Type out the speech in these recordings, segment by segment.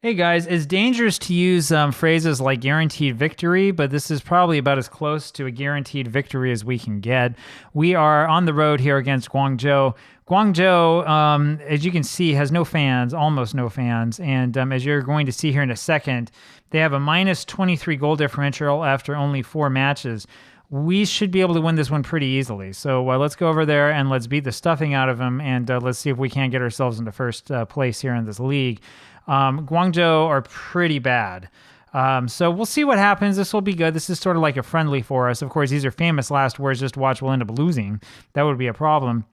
Hey guys, it's dangerous to use phrases like guaranteed victory, but this is probably about as close to a guaranteed victory as we can get. We are on the road here against Guangzhou. Guangzhou, as you can see, has no fans, almost no fans. And as you're going to see here in a second, they have a minus 23 goal differential after only 4 matches. We should be able to win this one pretty easily. So let's go over there and let's beat the stuffing out of them, and let's see if we can't get ourselves into first place here in this league. Guangzhou are pretty bad. So we'll see what happens. This will be good. This is sort of like a friendly for us. Of course, these are famous last words. Just watch, we'll end up losing. That would be a problem.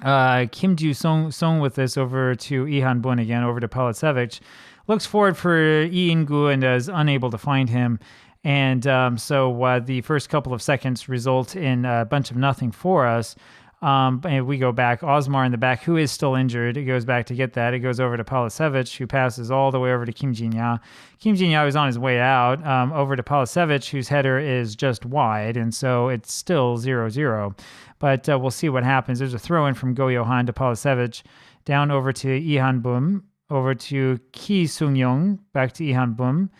Kim Ju-sung with this over to Lee Han-bun again, over to Palisevich. Looks forward for Lee In-gu and is unable to find him. And so the first couple of seconds result in a bunch of nothing for us. And we go back. Osmar in the back, who is still injured. It goes back to get that. It goes over to Palisevich, who passes all the way over to Kim Jin-ya. Kim Jin-ya is on his way out, over to Palisevich, whose header is just wide, and so it's still 0-0. But we'll see what happens. There's a throw-in from Go Johan to Palisevich, down over to Lee Han-bun, over to Ki Sung-young, back to Lee Han-bun.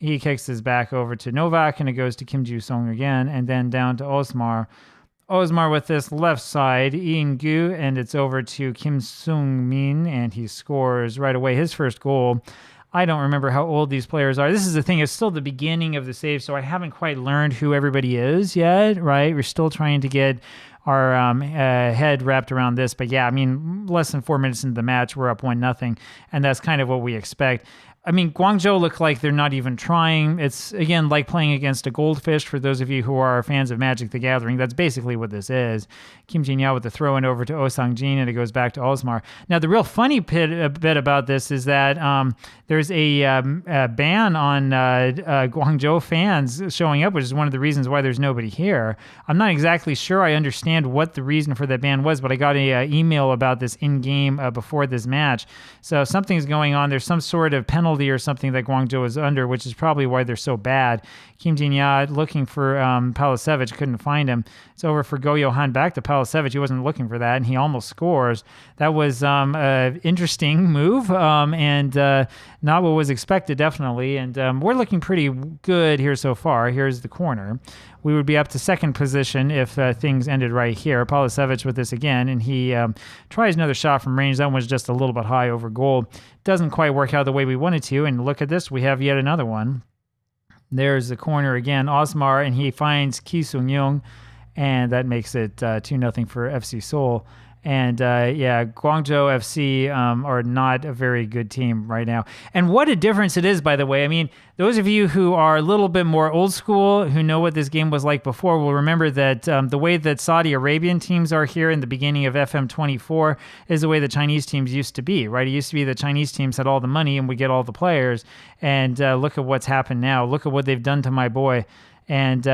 He kicks his back over to Novak, and it goes to Kim Ju-sung again, and then down to Osmar. Osmar with this left side, In-gu, and it's over to Kim Sung-min, and he scores right away his first goal. I don't remember how old these players are. This is the thing, it's still the beginning of the save, so I haven't quite learned who everybody is yet, right? We're still trying to get our head wrapped around this, but yeah, I mean, less than 4 minutes into the match, we're up 1-0, and that's kind of what we expect. I mean, Guangzhou look like they're not even trying. It's, again, like playing against a goldfish. For those of you who are fans of Magic the Gathering, that's basically what this is. Kim Jin-ya with the throw-in over to Oh Sang-jin, and it goes back to Osmar. Now, the real funny bit about this is that there's a ban on Guangzhou fans showing up, which is one of the reasons why there's nobody here. I'm not exactly sure I understand what the reason for that ban was, but I got an email about this in-game before this match. So something's going on. There's some sort of penalty or something that Guangzhou is under, which is probably why they're so bad. Kim Jin-ya looking for Palisevich, couldn't find him. It's over for Go Johan, back to Palisevich. He wasn't looking for that, and he almost scores. That was an interesting move, and not what was expected, definitely. And we're looking pretty good here so far. Here's the corner. We would be up to second position if things ended right here. Palisevich with this again, and he tries another shot from range. That one's just a little bit high over goal. Doesn't quite work out the way we wanted to, and look at this. We have yet another one. There's the corner again. Osmar, and he finds Ki Sung-young, and that makes it 2-0 for FC Seoul. And yeah, Guangzhou FC are not a very good team right now. And what a difference it is, by the way. I mean, those of you who are a little bit more old school, who know what this game was like before, will remember that the way that Saudi Arabian teams are here in the beginning of FM24 is the way the Chinese teams used to be, right? It used to be the Chinese teams had all the money and would get all the players. And look at what's happened now. Look at what they've done to my boy. And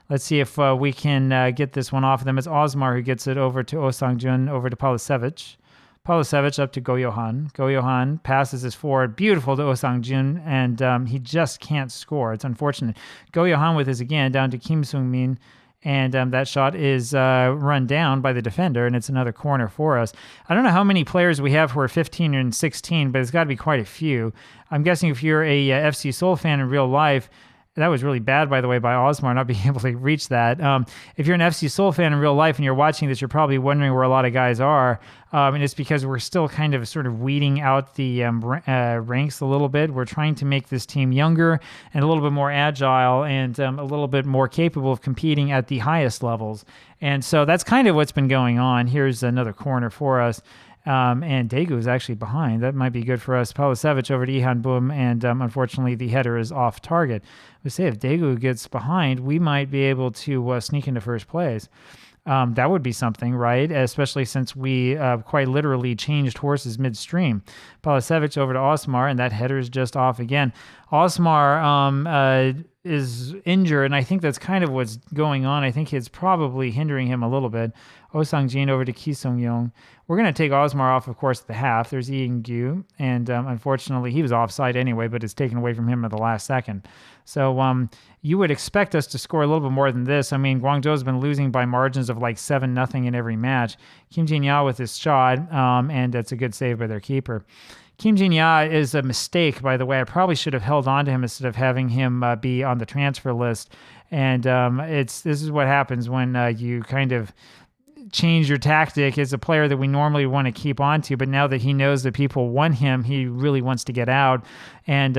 let's see if we can get this one off of them. It's Osmar who gets it over to Oh Sang-jun, over to Palisevich. Palisevich up to Go Johan. Go Johan passes this forward. Beautiful to Oh Sang-jun, and he just can't score. It's unfortunate. Go Johan with this again, down to Kim Sung-min. And that shot is run down by the defender, and it's another corner for us. I don't know how many players we have who are 15 and 16, but it's got to be quite a few. I'm guessing if you're a FC Seoul fan in real life, that was really bad, by the way, by Osmar not being able to reach that. If you're an FC Seoul fan in real life and you're watching this, you're probably wondering where a lot of guys are. And it's because we're still kind of sort of weeding out the ranks a little bit. We're trying to make this team younger and a little bit more agile and a little bit more capable of competing at the highest levels. And so that's kind of what's been going on. Here's another corner for us. And Daegu is actually behind. That might be good for us. Palisevich over to Lee Han-bun, and unfortunately the header is off target. We say if Daegu gets behind, we might be able to sneak into first place. That would be something, right? Especially since we quite literally changed horses midstream. Palisevich over to Osmar, and that header is just off again. Osmar is injured, and I think that's kind of what's going on. I think it's probably hindering him a little bit. Oh Sang-jin over to Ki Sung-young. We're going to take Osmar off, of course, at the half. There's Lee In-gu, and unfortunately, he was offside anyway, but it's taken away from him at the last second. So you would expect us to score a little bit more than this. I mean, Guangzhou's been losing by margins of like 7-0 in every match. Kim Jin-ya with his shot, and that's a good save by their keeper. Kim Jin-ya is a mistake, by the way. I probably should have held on to him instead of having him be on the transfer list. And this is what happens when you kind of change your tactic. As a player that we normally want to keep on to, but now that he knows that people want him, he really wants to get out. And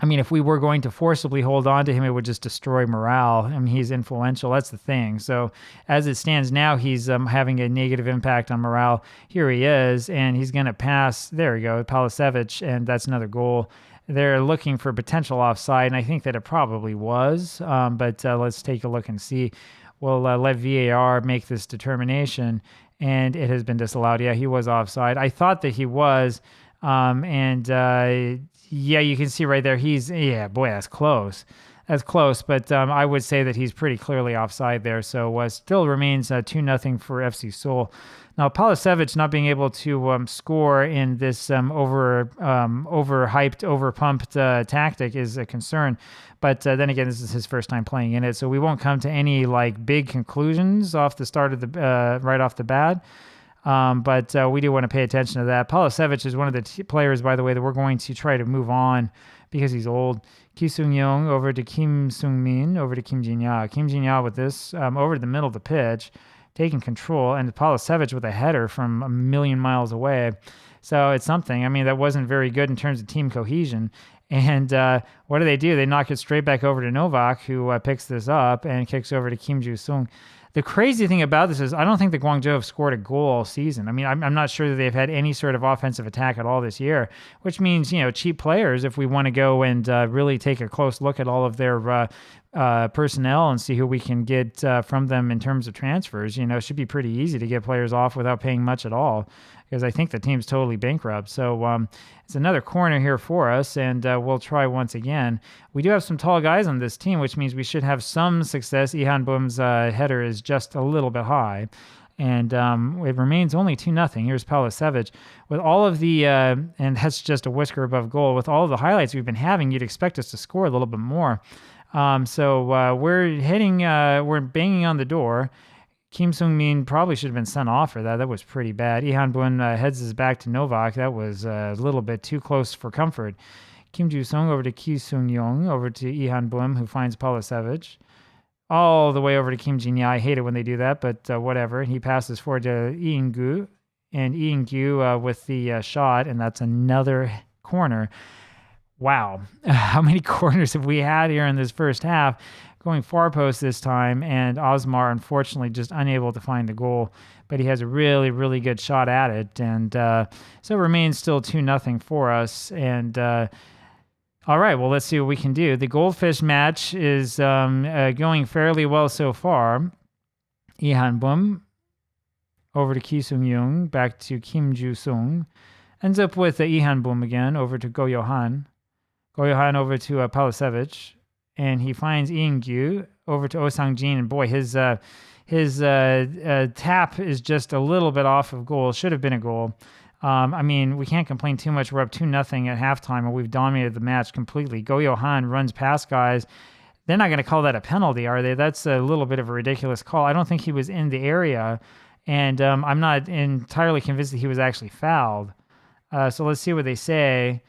if we were going to forcibly hold on to him, it would just destroy morale. He's influential. That's the thing. So as it stands now, he's having a negative impact on morale. Here he is, and he's going to pass. There we go, Palisevich, and that's another goal. They're looking for potential offside, and I think that it probably was. But let's take a look and see. We'll let VAR make this determination, and it has been disallowed. Yeah, he was offside. I thought that he was, yeah, you can see right there. Boy, that's close. That's close, but I would say that he's pretty clearly offside there. So still remains 2-0 for FC Seoul. Now, Palisevich not being able to score in this overhyped, overpumped tactic is a concern. But then again, this is his first time playing in it, so we won't come to any big conclusions off the start of the right off the bat. But we do want to pay attention to that. Palisevich is one of the players, by the way, that we're going to try to move on because he's old. Ki Sung-young over to Kim Sung-min, over to Kim Jin-ya. Kim Jin-ya with this over to the middle of the pitch, taking control, and Palisevich with a header from a million miles away. So it's something. That wasn't very good in terms of team cohesion. And what do? They knock it straight back over to Novak, who picks this up and kicks over to Kim Ju-sung. The crazy thing about this is I don't think that Guangzhou have scored a goal all season. I'm not sure that they've had any sort of offensive attack at all this year, which means, cheap players, if we want to go and really take a close look at all of their personnel and see who we can get from them in terms of transfers, it should be pretty easy to get players off without paying much at all, because I think the team's totally bankrupt. So it's another corner here for us, and we'll try once again. We do have some tall guys on this team, which means we should have some success. Ihan Bum's header is just a little bit high, and it remains only 2-0. Here's Palisevich. With all of the, and that's just a whisker above goal, with all of the highlights we've been having, you'd expect us to score a little bit more. So we're banging on the door. Kim Sung-min probably should have been sent off for that. That was pretty bad. Ihan Bun heads his back to Novak. That was a little bit too close for comfort. Kim Ju-sung over to Ki Sung-young, over to Ihan Bun, who finds Palisevich. All the way over to Kim Jin-ya. I hate it when they do that, but whatever. He passes forward to Ing-gu, and Ing-gu with the shot, and that's another corner. Wow. How many corners have we had here in this first half? Going far post this time, and Osmar unfortunately just unable to find the goal, but he has a really, really good shot at it, and so it remains still 2-0 for us. And all right, well, let's see what we can do. The Goldfish match is going fairly well so far. Ihan Bum over to Ki Sung-young, back to Kim Ju-sung, ends up with Ihan Bum again over to Go Yohan. Go Yohan over to Palisevich. And he finds Ing-gu over to Oh Sang-jin, and boy, his tap is just a little bit off of goal. Should have been a goal. We can't complain too much. We're up 2-0 at halftime, and we've dominated the match completely. Go Yohan runs past guys. They're not going to call that a penalty, are they? That's a little bit of a ridiculous call. I don't think he was in the area, and I'm not entirely convinced that he was actually fouled. So let's see what they say.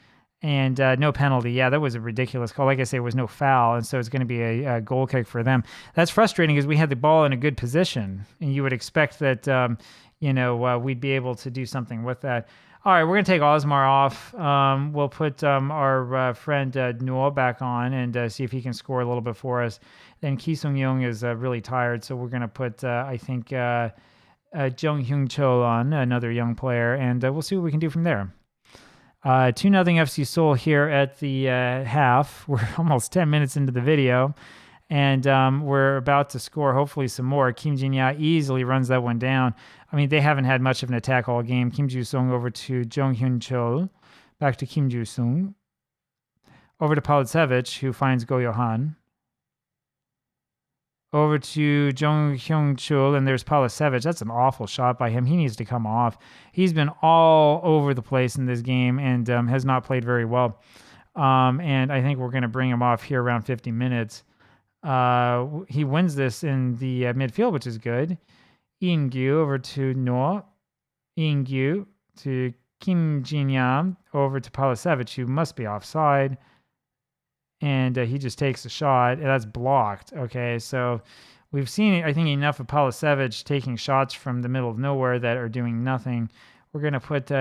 And no penalty. Yeah, that was a ridiculous call. Like I say, it was no foul, and so it's going to be a goal kick for them. That's frustrating because we had the ball in a good position, and you would expect that, we'd be able to do something with that. All right, we're going to take Osmar off. We'll put our friend Nuo back on and see if he can score a little bit for us. Then Ki Sung-young is really tired, so we're going to put, Jung Hyung Cho on, another young player, and we'll see what we can do from there. 2-0 FC Seoul here at the half. We're almost 10 minutes into the video, and we're about to score hopefully some more. Kim Jin-ya easily runs that one down. They haven't had much of an attack all game. Kim Ju-sung over to Jung Hyun Chol, back to Kim Ju-sung, over to Palisevich, who finds Go Yohan. Over to Jung Hyung Chul, and there's Palisevich. That's an awful shot by him. He needs to come off. He's been all over the place in this game and has not played very well. And I think we're going to bring him off here around 50 minutes. He wins this in the midfield, which is good. Ing-gu over to No. Ing-gu to Kim Jin-ya over to Palisevich, who must be offside. And he just takes a shot. And that's blocked. Okay, so we've seen, I think, enough of Palisevich taking shots from the middle of nowhere that are doing nothing. We're going to put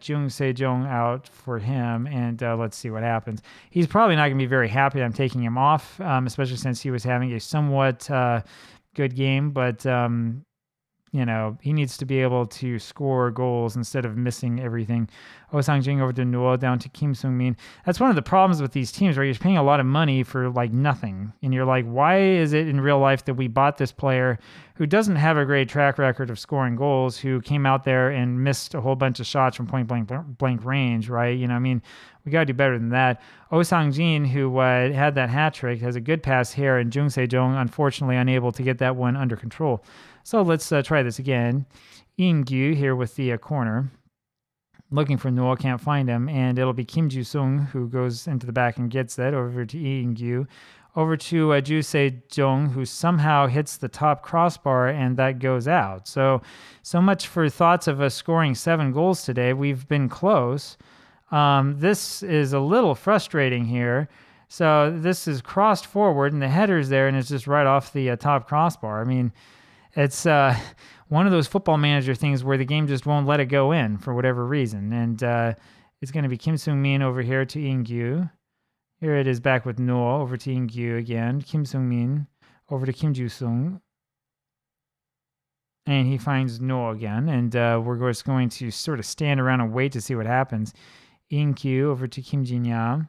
Jung Se-jong out for him, and let's see what happens. He's probably not going to be very happy I'm taking him off, especially since he was having a somewhat good game, but he needs to be able to score goals instead of missing everything. Oh Sang-jin over to Nuo, down to Kim Sung-min. That's one of the problems with these teams, right? You're paying a lot of money for like nothing. And you're like, why is it in real life that we bought this player who doesn't have a great track record of scoring goals, who came out there and missed a whole bunch of shots from point blank range, right? We got to do better than that. Oh Sang-jin, who had that hat trick, has a good pass here, and Jung Se-jong, unfortunately, unable to get that one under control. So let's try this again. In-gyu here with the corner. Looking for Nuo, can't find him, and it'll be Kim Ju-sung who goes into the back and gets that over to In-gyu. Over to Ju Se-jong, who somehow hits the top crossbar, and that goes out. So much for thoughts of us scoring 7 goals today. We've been close. This is a little frustrating here. So this is crossed forward, and the header's there, and it's just right off the top crossbar. I mean, it's one of those football manager things where the game just won't let it go in for whatever reason. And it's going to be Kim Sung-min over here to In-gyu. Here it is back with Nuo over to In-gyu again. Kim Sung-min over to Kim Ju-sung. And he finds Nuo again. And we're just going to sort of stand around and wait to see what happens. In-gyu over to Kim Jin-ya.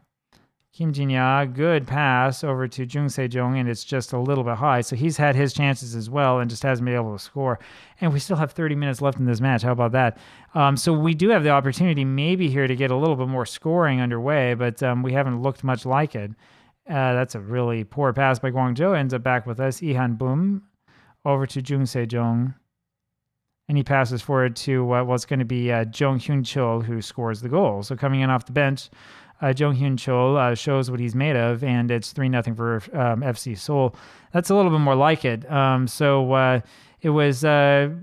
Kim Jin-ya, good pass over to Jung Se-jong, and it's just a little bit high. So he's had his chances as well and just hasn't been able to score. And we still have 30 minutes left in this match. How about that? So we do have the opportunity maybe here to get a little bit more scoring underway, but we haven't looked much like it. That's a really poor pass by Guangzhou. Ends up back with us. Ihan Boom over to Jung Se-jong. And he passes forward to what's going to be Jong Hyun-chul, who scores the goal. So coming in off the bench, Jong Hyun-chul shows what he's made of, and it's 3-0 for FC Seoul. That's a little bit more like it. So it was a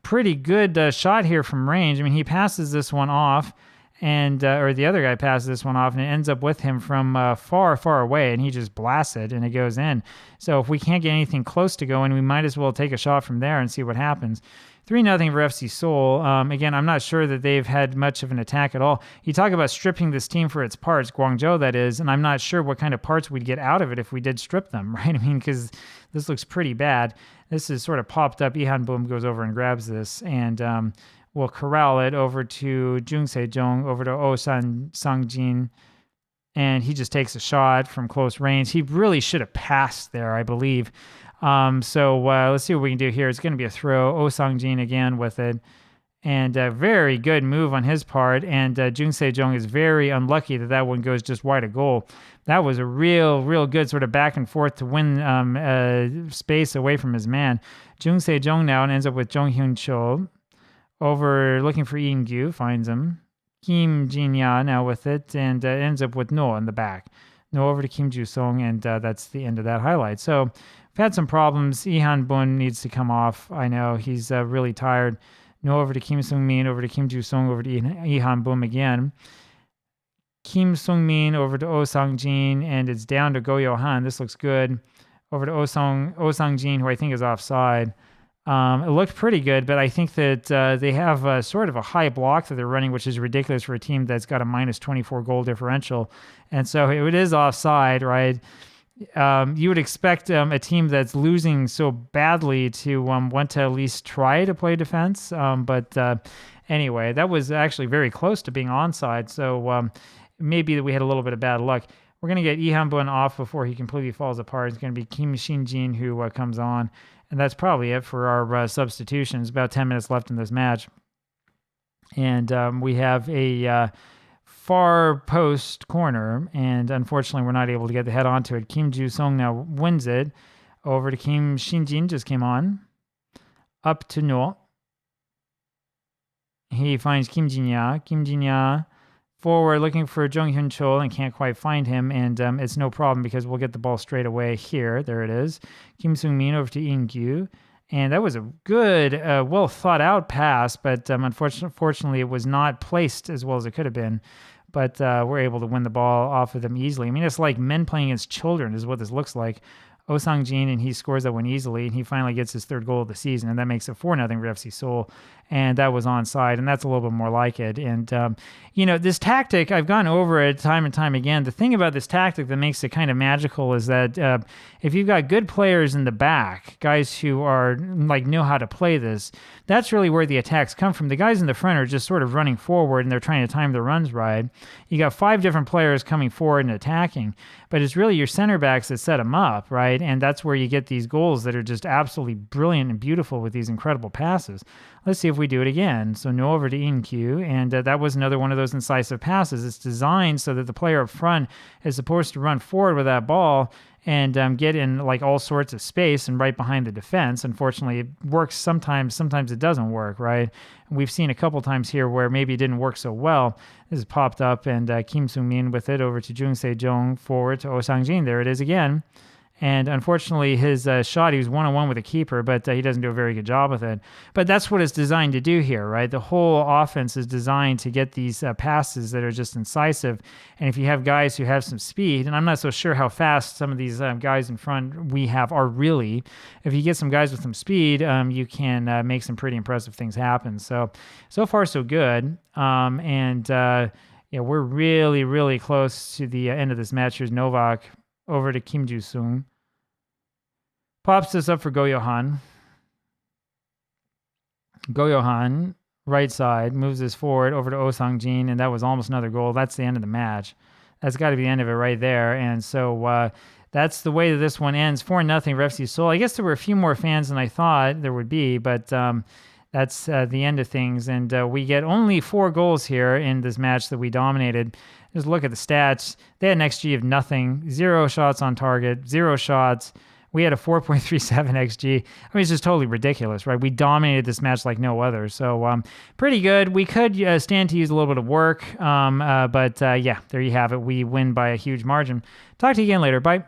pretty good shot here from range. I mean, he passes this one off, and or the other guy passes this one off, and it ends up with him from far, far away, and he just blasts it, and it goes in. So if we can't get anything close to going, we might as well take a shot from there and see what happens. 3-0 for FC Seoul. Again, I'm not sure that they've had much of an attack at all. You talk about stripping this team for its parts, Guangzhou that is, and I'm not sure what kind of parts we'd get out of it if we did strip them, right? I mean, because this looks pretty bad. This is sort of popped up. Ihan Boom goes over and grabs this, and we'll corral it over to Jung Se-jong, over to Oh Sang-jin, and he just takes a shot from close range. He really should have passed there, I believe. So let's see what we can do here. It's going to be a throw. Oh Sang-jin again with it. And a very good move on his part. And Jung Se-jong is very unlucky that one goes just wide of goal. That was a real good sort of back and forth to win space away from his man. Jung Se-jong now ends up with Jong Hyun-chul. Over looking for In-gyu, finds him. Kim Jin-ya now with it, and ends up with Noah in the back. Noah over to Kim Ju-sung, and that's the end of that highlight. So we've had some problems. Ihan Bun needs to come off. I know he's really tired. Noah over to Kim Sung-min, over to Kim Ju-sung, over to Ihan Bun again. Kim Sung-min over to Oh Sang-jin, and it's down to Go Yo-han. This looks good. Over to Oh Sang-jin, who I think is offside. It looked pretty good, but I think that they have sort of a high block that they're running, which is ridiculous for a team that's got a minus 24 goal differential. And so it is offside, right? You would expect a team that's losing so badly to want to at least try to play defense. But anyway, that was actually very close to being onside. So maybe that we had a little bit of bad luck. We're going to get Ihan Bun off before he completely falls apart. It's going to be Kim Shin-jin who comes on. And that's probably it for our substitutions. About 10 minutes left in this match. And we have a far post corner. And unfortunately, we're not able to get the head onto it. Kim Ju-sung now wins it. Over to Kim Shin-jin, just came on. Up to No. He finds Kim Jin-ya. Kim Jin-ya forward looking for Jong Hyun-chul and can't quite find him, and it's no problem because we'll get the ball straight away here. There it is. Kim Sung-min over to In-gyu, And that was a good, well thought out pass, but unfortunately, it was not placed as well as it could have been. But we're able to win the ball off of them easily. I mean, it's like men playing against children is what this looks like. Oh Sang-jin, and he scores that one easily, and he finally gets his third goal of the season, and that makes it 4-0 for FC Seoul, and that was onside, and that's a little bit more like it. And, this tactic, I've gone over it time and time again. The thing about this tactic that makes it kind of magical is that if you've got good players in the back, guys who are, know how to play this, that's really where the attacks come from. The guys in the front are just sort of running forward, and they're trying to time the runs right. You got 5 different players coming forward and attacking, but it's really your center backs that set them up, right? And that's where you get these goals that are just absolutely brilliant and beautiful with these incredible passes. Let's see if we do it again. So no over to In-Q, and that was another one of those incisive passes. It's designed so that the player up front is supposed to run forward with that ball and get in all sorts of space and right behind the defense. Unfortunately, it works sometimes it doesn't work, right? We've seen a couple times here where maybe it didn't work so well. This has popped up, and Kim Sung-min with it over to Jung Se-jong, forward to Oh Sang-jin. There it is again. And unfortunately, his shot, he was one-on-one with the keeper, but he doesn't do a very good job with it. But that's what it's designed to do here, right? The whole offense is designed to get these passes that are just incisive. And if you have guys who have some speed, and I'm not so sure how fast some of these guys in front we have are really, if you get some guys with some speed, you can make some pretty impressive things happen. So far, so good. We're really, really close to the end of this match. Here's Novak over to Kim Ju-sung. Pops this up for Go Johan. Go Johan, right side, moves this forward over to Oh Sang-jin, and that was almost another goal. That's the end of the match. That's got to be the end of it right there. And so that's the way that this one ends. 4-0 for FC Seoul. I guess there were a few more fans than I thought there would be, but that's the end of things. And we get only 4 goals here in this match that we dominated. Just look at the stats. They had an XG of nothing, 0 shots on target, 0 shots. We had a 4.37 XG. I mean, it's just totally ridiculous, right? We dominated this match like no other. So pretty good. We could stand to use a little bit of work. But there you have it. We win by a huge margin. Talk to you again later. Bye.